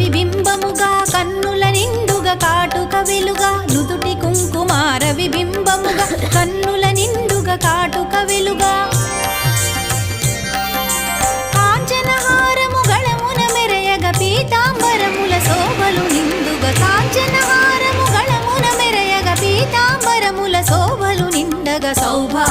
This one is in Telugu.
విబింబముగా కన్నుల నిండుగా కాటుక వెలుగా నుదుటి కుంకుమార విబింబముగా కన్నుల నిండుగా కాటుక వెలుగా కాంచనహారము గళమున మెరయగ పీతాంబరముల శోభలు నిండుగా కాంచనహారము గళమున మెరయగ పీతాంబరముల శోభలు నిండగ సౌభా